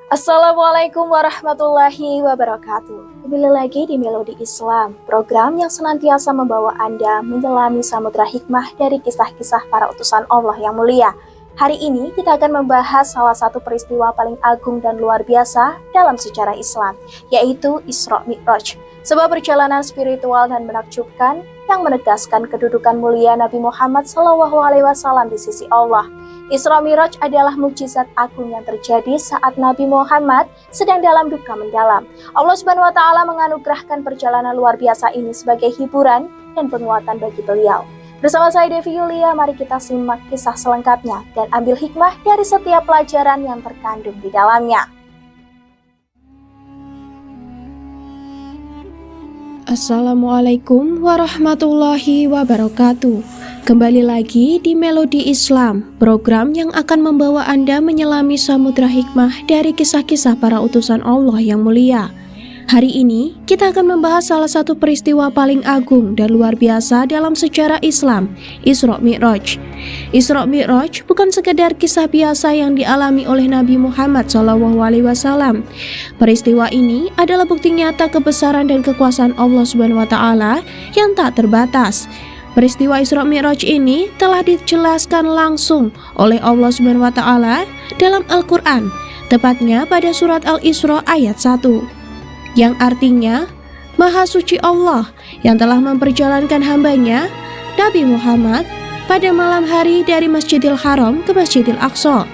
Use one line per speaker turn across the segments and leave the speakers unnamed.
Assalamualaikum warahmatullahi wabarakatuh. Kembali lagi di Melodi Islam, program yang senantiasa membawa Anda menyelami samudra hikmah dari kisah-kisah para utusan Allah yang mulia. Hari ini kita akan membahas salah satu peristiwa paling agung dan luar biasa dalam sejarah Islam, yaitu Isra Mi'raj, sebuah perjalanan spiritual dan menakjubkan yang menegaskan kedudukan mulia Nabi Muhammad SAW di sisi Allah. Isra Mi'raj adalah mukjizat agung yang terjadi saat Nabi Muhammad sedang dalam duka mendalam. Allah Subhanahu wa taala menganugerahkan perjalanan luar biasa ini sebagai hiburan dan penguatan bagi beliau. Bersama saya Devi Yulia, mari kita simak kisah selengkapnya dan ambil hikmah dari setiap pelajaran yang terkandung di dalamnya.
Assalamualaikum warahmatullahi wabarakatuh. Kembali lagi di Melodi Islam, program yang akan membawa Anda menyelami samudra hikmah dari kisah-kisah para utusan Allah yang mulia. Hari ini kita akan membahas salah satu peristiwa paling agung dan luar biasa dalam sejarah Islam, Isra Mi'raj. Isra Mi'raj bukan sekedar kisah biasa yang dialami oleh Nabi Muhammad SAW. Peristiwa ini adalah bukti nyata kebesaran dan kekuasaan Allah Subhanahu wa taala yang tak terbatas. Peristiwa Isra Mi'raj ini telah dijelaskan langsung oleh Allah Subhanahu wa taala dalam Al-Qur'an, tepatnya pada surat Al-Isra ayat 1, yang artinya Maha Suci Allah yang telah memperjalankan hambanya Nabi Muhammad pada malam hari dari Masjidil Haram ke Masjidil Aqsa,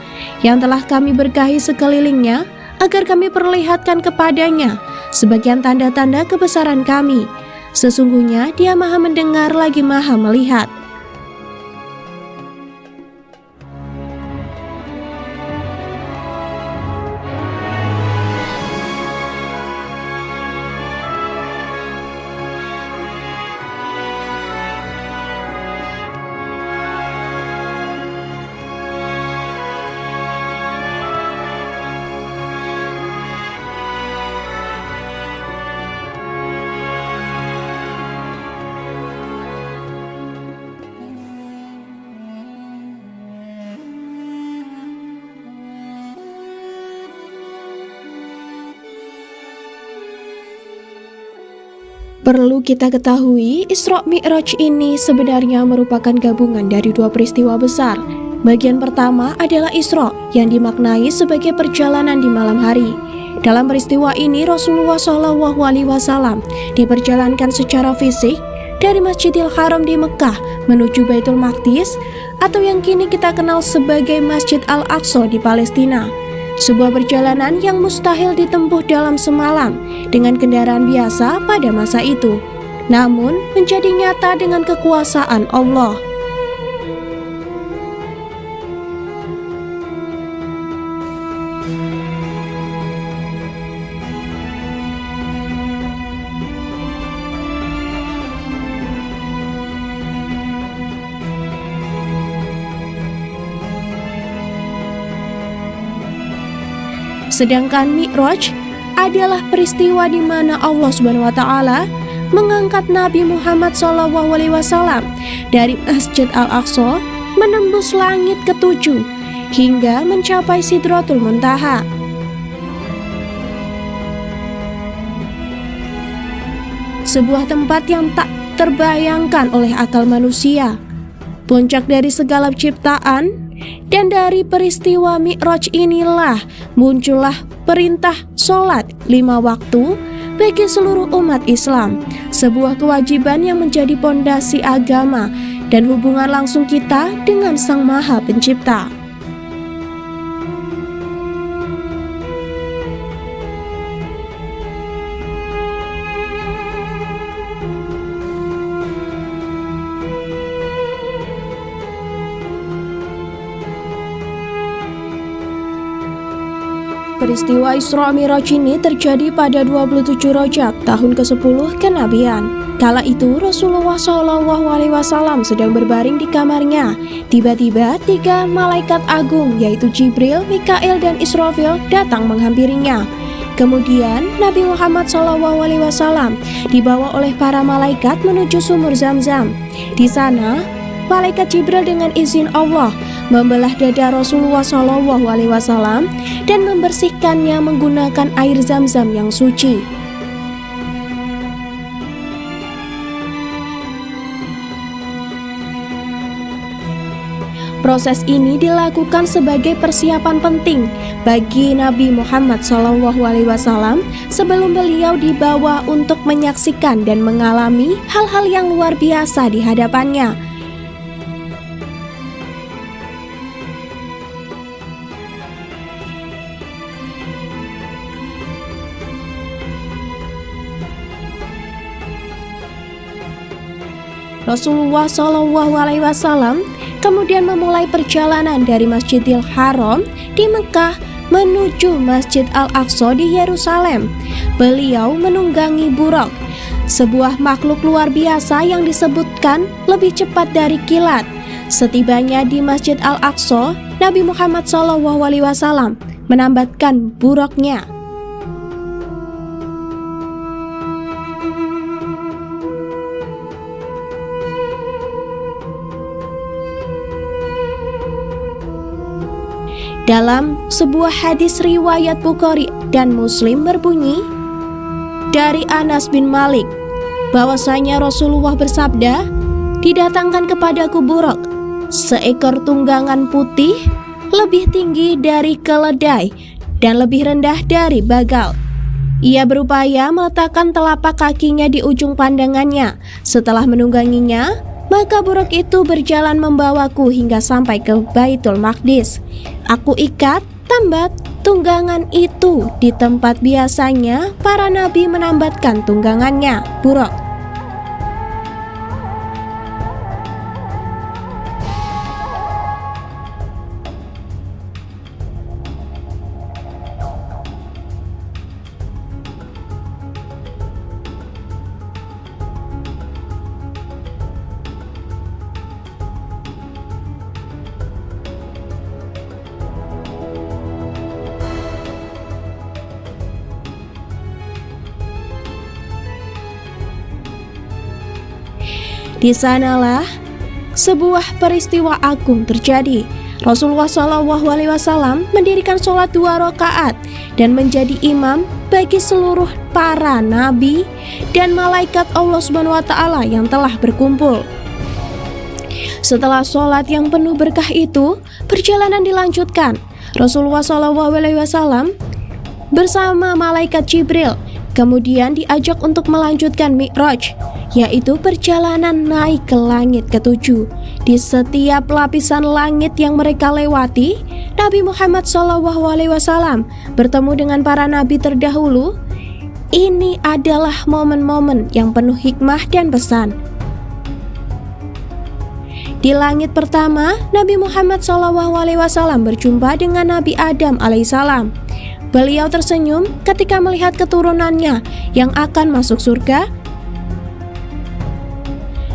yang telah kami berkahi sekelilingnya agar kami perlihatkan kepadanya sebagian tanda-tanda kebesaran kami. Sesungguhnya Dia Maha mendengar lagi Maha melihat. Perlu kita ketahui, Isra Mi'raj ini sebenarnya merupakan gabungan dari dua peristiwa besar. Bagian pertama adalah Isra, yang dimaknai sebagai perjalanan di malam hari. Dalam peristiwa ini, Rasulullah SAW diperjalankan secara fisik dari Masjidil Haram di Mekah menuju Baitul Maqdis, atau yang kini kita kenal sebagai Masjid Al-Aqsa di Palestina. Sebuah perjalanan yang mustahil ditempuh dalam semalam dengan kendaraan biasa pada masa itu, namun menjadi nyata dengan kekuasaan Allah. Sedangkan Mi'raj adalah peristiwa di mana Allah Subhanahu wa taala mengangkat Nabi Muhammad SAW dari Masjid Al-Aqsa menembus langit ketujuh hingga mencapai Sidratul Muntaha. Sebuah tempat yang tak terbayangkan oleh akal manusia, puncak dari segala ciptaan. Dan dari peristiwa Mi'raj inilah muncullah perintah sholat 5 waktu bagi seluruh umat Islam, sebuah kewajiban yang menjadi pondasi agama dan hubungan langsung kita dengan Sang Maha Pencipta. Peristiwa Isra Mi'raj ini terjadi pada 27 Rajab tahun ke-10 kenabian. Kala itu Rasulullah SAW sedang berbaring di kamarnya. Tiba-tiba 3 malaikat agung yaitu Jibril, Mikail, dan Israfil datang menghampirinya. Kemudian Nabi Muhammad SAW dibawa oleh para malaikat menuju sumur Zam-Zam. Di sana malaikat Jibril dengan izin Allah membelah dada Rasulullah SAW dan membersihkannya menggunakan air Zam-Zam yang suci. Proses ini dilakukan sebagai persiapan penting bagi Nabi Muhammad SAW sebelum beliau dibawa untuk menyaksikan dan mengalami hal-hal yang luar biasa di hadapannya. Rasulullah SAW kemudian memulai perjalanan dari Masjidil Haram di Mekah menuju Masjid Al-Aqsa di Yerusalem. Beliau menunggangi buraq, sebuah makhluk luar biasa yang disebutkan lebih cepat dari kilat. Setibanya di Masjid Al-Aqsa, Nabi Muhammad SAW menambatkan buraqnya. Dalam sebuah hadis riwayat Bukhari dan Muslim berbunyi dari Anas bin Malik bahwasanya Rasulullah bersabda, "Didatangkan kepadaku buraq, seekor tunggangan putih, lebih tinggi dari keledai dan lebih rendah dari bagal. Ia berupaya meletakkan telapak kakinya di ujung pandangannya. Setelah menungganginya, maka buraq itu berjalan membawaku hingga sampai ke Baitul Maqdis. Aku ikat tambat tunggangan itu di tempat biasanya para nabi menambatkan tunggangannya, buraq." Di sanalah sebuah peristiwa agung terjadi. Rasulullah SAW mendirikan sholat 2 rakaat dan menjadi imam bagi seluruh para nabi dan malaikat Allah SWT yang telah berkumpul. Setelah sholat yang penuh berkah itu, perjalanan dilanjutkan. Rasulullah SAW bersama malaikat Jibril kemudian diajak untuk melanjutkan Mi'raj, yaitu perjalanan naik ke langit ke-7. Di setiap lapisan langit yang mereka lewati, Nabi Muhammad SAW bertemu dengan para nabi terdahulu. Ini adalah momen-momen yang penuh hikmah dan pesan. Di langit pertama, Nabi Muhammad SAW berjumpa dengan Nabi Adam alaihissalam. Beliau tersenyum ketika melihat keturunannya yang akan masuk surga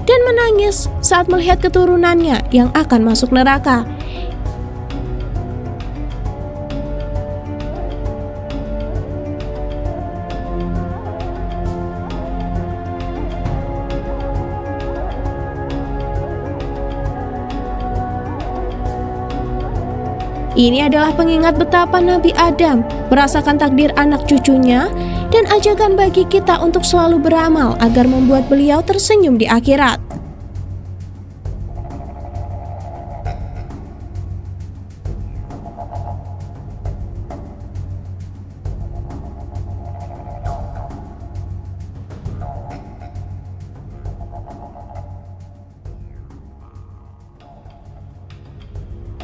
dan menangis saat melihat keturunannya yang akan masuk neraka. Ini adalah pengingat betapa Nabi Adam merasakan takdir anak cucunya dan ajakan bagi kita untuk selalu beramal agar membuat beliau tersenyum di akhirat.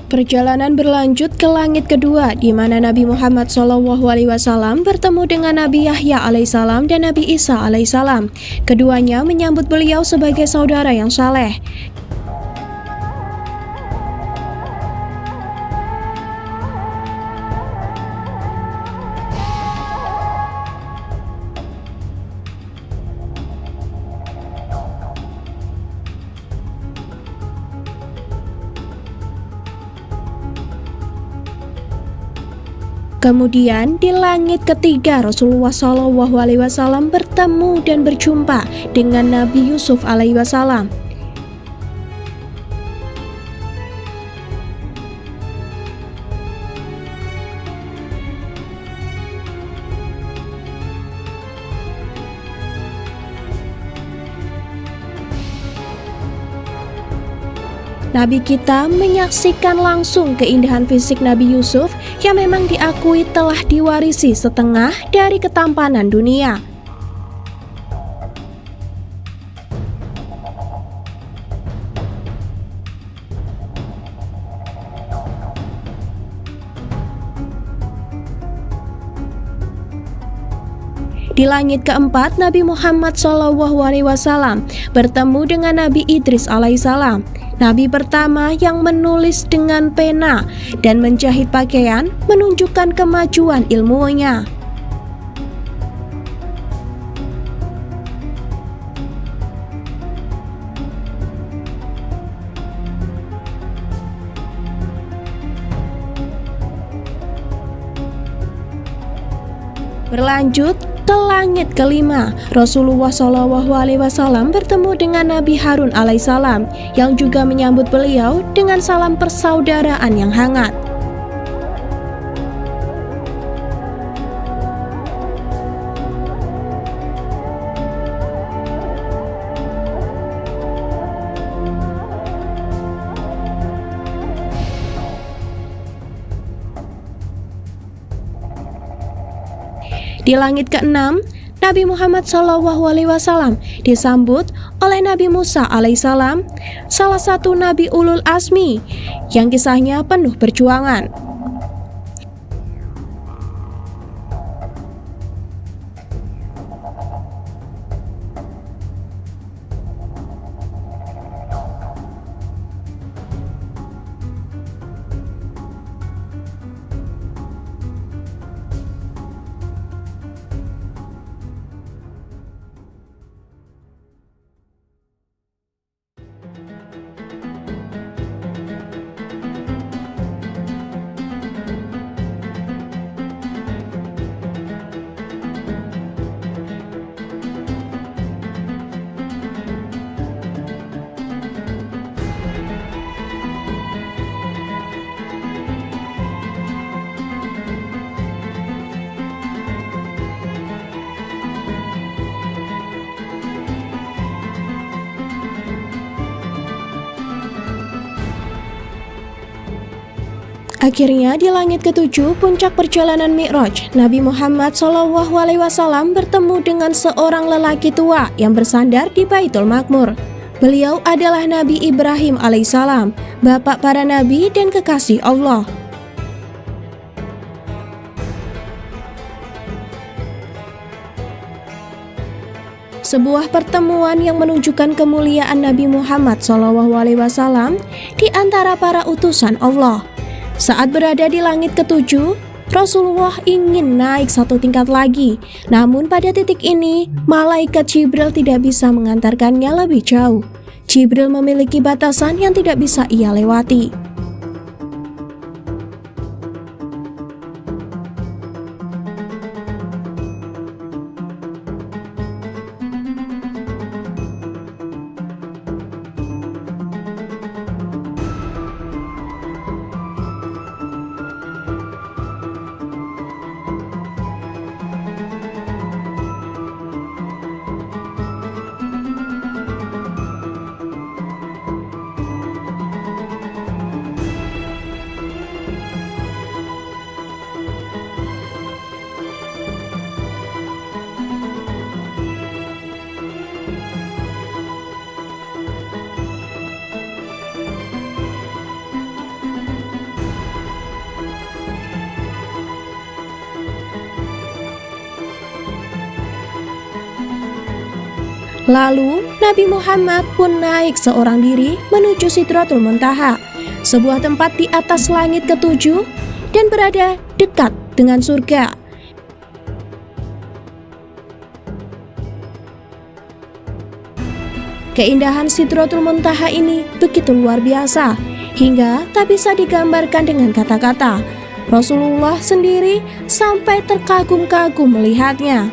Perjalanan berlanjut ke langit kedua, di mana Nabi Muhammad SAW bertemu dengan Nabi Yahya alaihissalam dan Nabi Isa alaihissalam. Keduanya menyambut beliau sebagai saudara yang saleh. Kemudian di langit ketiga, Rasulullah SAW bertemu dan berjumpa dengan Nabi Yusuf alaihissalam. Nabi kita menyaksikan langsung keindahan fisik Nabi Yusuf yang memang diakui telah diwarisi setengah dari ketampanan dunia. Di langit keempat, Nabi Muhammad SAW bertemu dengan Nabi Idris alaihissalam, Nabi pertama yang menulis dengan pena dan menjahit pakaian, menunjukkan kemajuan ilmunya. Berlanjut ke langit kelima, Rasulullah SAW bertemu dengan Nabi Harun alaihissalam yang juga menyambut beliau dengan salam persaudaraan yang hangat. Di langit keenam, Nabi Muhammad SAW disambut oleh Nabi Musa alaihissalam, salah satu Nabi Ulul Azmi yang kisahnya penuh perjuangan. Akhirnya di langit ketujuh, puncak perjalanan Mi'raj, Nabi Muhammad SAW bertemu dengan seorang lelaki tua yang bersandar di Baitul Maqmur. Beliau adalah Nabi Ibrahim alaihissalam, bapak para nabi dan kekasih Allah. Sebuah pertemuan yang menunjukkan kemuliaan Nabi Muhammad SAW di antara para utusan Allah. Saat berada di langit ketujuh, Rasulullah ingin naik satu tingkat lagi. Namun pada titik ini, malaikat Jibril tidak bisa mengantarkannya lebih jauh. Jibril memiliki batasan yang tidak bisa ia lewati. Lalu, Nabi Muhammad pun naik seorang diri menuju Sidratul Muntaha, sebuah tempat di atas langit ketujuh dan berada dekat dengan surga. Keindahan Sidratul Muntaha ini begitu luar biasa, hingga tak bisa digambarkan dengan kata-kata. Rasulullah sendiri sampai terkagum-kagum melihatnya.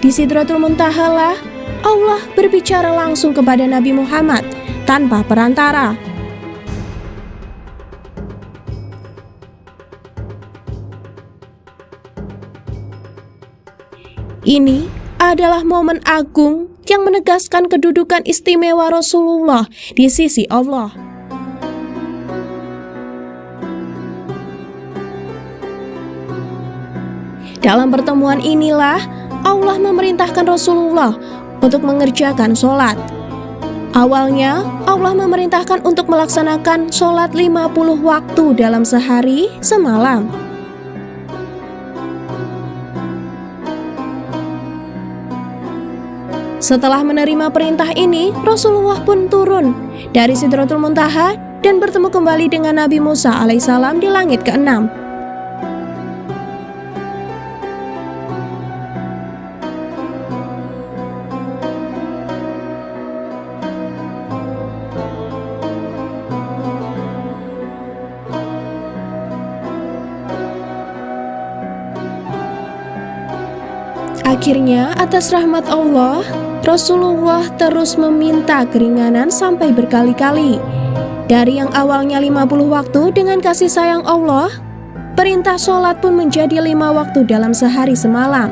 Di Sidratul Muntaha lah Allah berbicara langsung kepada Nabi Muhammad tanpa perantara. Ini adalah momen agung yang menegaskan kedudukan istimewa Rasulullah di sisi Allah. Dalam pertemuan inilah Allah memerintahkan Rasulullah untuk mengerjakan sholat. Awalnya, Allah memerintahkan untuk melaksanakan sholat 50 waktu dalam sehari semalam. Setelah menerima perintah ini, Rasulullah pun turun dari Sidratul Muntaha dan bertemu kembali dengan Nabi Musa alaihissalam di langit ke-6. Akhirnya, atas rahmat Allah, Rasulullah terus meminta keringanan sampai berkali-kali. Dari yang awalnya 50 waktu dengan kasih sayang Allah, perintah sholat pun menjadi 5 waktu dalam sehari semalam.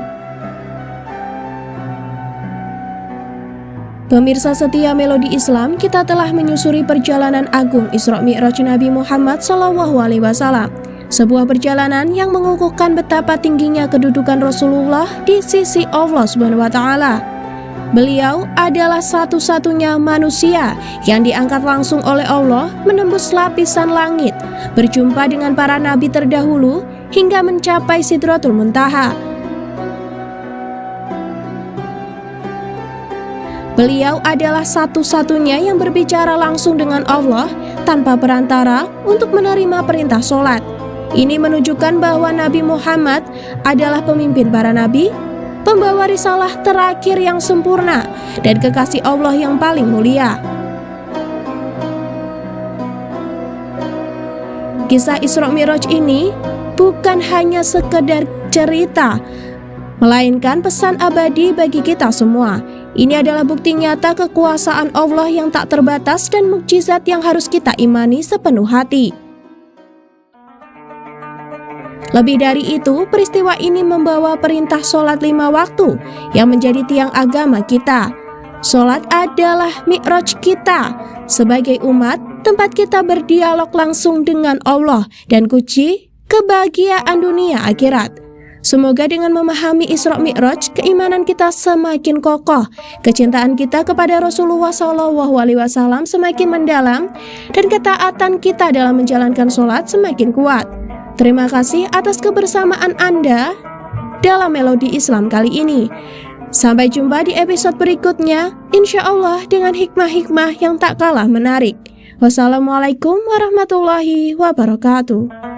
Pemirsa setia Melodi Islam, kita telah menyusuri perjalanan agung Isra Mi'raj Nabi Muhammad SAW. Sebuah perjalanan yang mengukuhkan betapa tingginya kedudukan Rasulullah di sisi Allah SWT. Beliau adalah satu-satunya manusia yang diangkat langsung oleh Allah menembus lapisan langit, berjumpa dengan para nabi terdahulu hingga mencapai Sidratul Muntaha. Beliau adalah satu-satunya yang berbicara langsung dengan Allah tanpa perantara untuk menerima perintah sholat. Ini menunjukkan bahwa Nabi Muhammad adalah pemimpin para nabi, pembawa risalah terakhir yang sempurna, dan kekasih Allah yang paling mulia. Kisah Isra Mi'raj ini bukan hanya sekedar cerita, melainkan pesan abadi bagi kita semua. Ini adalah bukti nyata kekuasaan Allah yang tak terbatas dan mukjizat yang harus kita imani sepenuh hati. Lebih dari itu, peristiwa ini membawa perintah sholat 5 waktu yang menjadi tiang agama kita. Sholat adalah mi'raj kita. Sebagai umat, tempat kita berdialog langsung dengan Allah dan kunci kebahagiaan dunia akhirat. Semoga dengan memahami Isra Mi'raj, keimanan kita semakin kokoh, kecintaan kita kepada Rasulullah SAW semakin mendalam, dan ketaatan kita dalam menjalankan sholat semakin kuat. Terima kasih atas kebersamaan Anda dalam Melodi Islam kali ini. Sampai jumpa di episode berikutnya, insya Allah dengan hikmah-hikmah yang tak kalah menarik. Wassalamualaikum warahmatullahi wabarakatuh.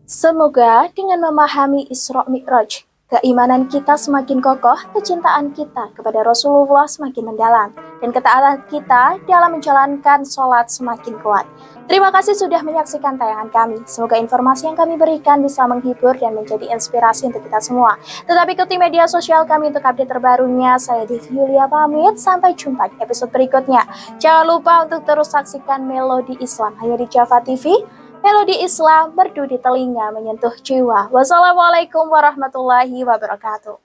Semoga dengan memahami Isra Mi'raj, keimanan kita semakin kokoh, kecintaan kita kepada Rasulullah semakin mendalam, dan ketaatan kita dalam menjalankan sholat semakin kuat. Terima kasih sudah menyaksikan tayangan kami. Semoga informasi yang kami berikan bisa menghibur dan menjadi inspirasi untuk kita semua. Tetap ikuti media sosial kami untuk update terbarunya. Saya Devi Yulia pamit, sampai jumpa di episode berikutnya. Jangan lupa untuk terus saksikan Melodi Islam hanya di Java TV. Melodi Islam merdu di telinga, menyentuh jiwa. Wassalamualaikum warahmatullahi wabarakatuh.